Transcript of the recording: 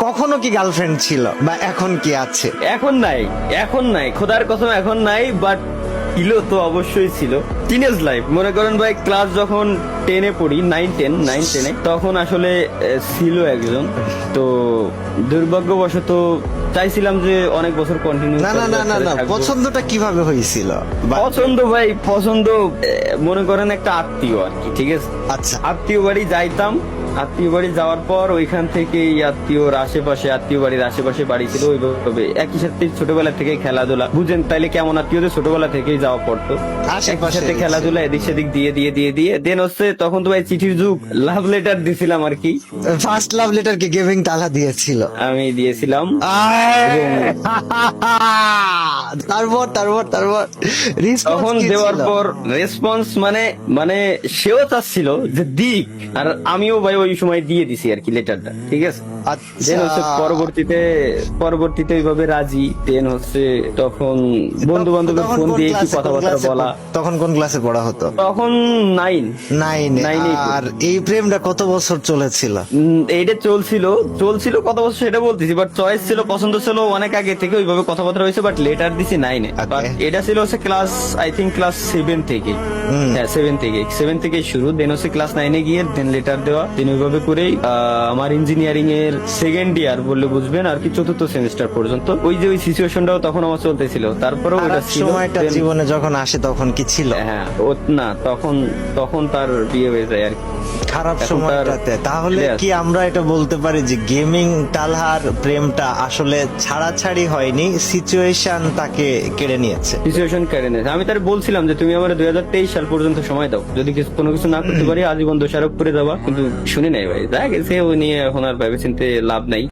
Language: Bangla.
কখনো কি গার্লফ্রেন্ড ছিল বা এখন কি আছে? এখন নাই খোদার কসম এখন নাই, বাট ছিল তো অবশ্যই ছিল। টিনেজ লাইফ মনে করেন ভাই, ক্লাস যখন 10-এ পড়ি, 9-10-এ, তখন আসলে ছিল একজন। তো দুর্ভাগ্যবশত চাইছিলাম যে অনেক বছর কন্টিনিউ। না না না না না, পছন্দটা কিভাবে হয়েছিল? পছন্দ মনে করেন একটা আত্মীয় আর কি, ঠিক আছে। আচ্ছা, আত্মীয় বাড়ি যাইতাম, আত্মীয় বাড়ি যাওয়ার পর ওইখান থেকে আত্মীয় বাড়ির আশেপাশে বাড়ি ছিল, ওইভাবে একই সাথে ছোটবেলা থেকে খেলাধুলা, বুঝেন তাইলে কেমন আত্মীয়দের ছোটবেলা থেকেই যাওয়া পড়তো, একই সাথে খেলাধুলা এদিক সেদিক দিয়ে দেন হচ্ছে তখন তো ভাই চিঠির যুগ, লাভ লেটার দিছিলাম আর কি। ফার্স্ট লাভ লেটার কি গেভিং তালা দিয়েছিল? আমি দিয়েছিলাম। তারপর তারপর তারপর তখন দেওয়ার পর রেসপন্স মানে মানে সেও চাচ্ছিল যে দিক, আর আমিও ভাই ওই সময় দিয়ে দিছি আর কি লেটারটা, ঠিক আছে। দেন হচ্ছে পরবর্তীতে ওইভাবে রাজি। দেন হচ্ছে তখন বন্ধু বান্ধবের ফোন দিয়ে কি কথাবার্তা বলা। তখন কোন ক্লাসে পড়া হতো? তখন 9 নাইনে। আর এই প্রেমটা কত বছর চলেছিল? এইটা চলছিল কত বছর সেটা বলতেছি, বাট চয়েস ছিল, পছন্দ ছিল অনেক আগে থেকে, ওইভাবে কথাবার্তা হয়েছে, বাট লেটার দিছি 9-এ। বাট এটা ছিল হচ্ছে ক্লাস, আই থিঙ্ক ক্লাস 7 থেকে, হ্যাঁ 7 থেকে শুরু। দেন হচ্ছে ক্লাস 9-এ গিয়ে দেন লেটার দেওয়া। দেন ওইভাবে করেই আমার ইঞ্জিনিয়ারিং এর সেকেন্ড ইয়ার বললে বুঝবেন আর কি, 4th সেমিস্টার পর্যন্ত ওই যে ওই সিচুয়েশনটাও তখন আমার চলতেছিল। তারপরেও ওটা ছিল। সময়টা জীবনে যখন আসে তখন কি ছিল? হ্যাঁ না, তখন তার বিয়ে হয়ে যায় আর কি, খারাপ সময়টাতে। তাহলে কি আমরা এটা বলতে পারি যে গেমিং তালহার প্রেমটা আসলে ছাড়াছাড়ি হয়নি, সিচুয়েশন তাকে কেড়ে নিয়েছে? সিচুয়েশন কেড়ে নিয়েছে। আমি তার বলছিলাম যে তুমি আমার 2023 সাল পর্যন্ত সময় দাও, যদি কোনো কিছু না করতে পারি আজীবন দোষারোপ করে যাবা, কিন্তু শুনে নাই ভাই, যা গেছে ও নিয়ে এখন আর ভেবে চিন্তে লাভ নাই।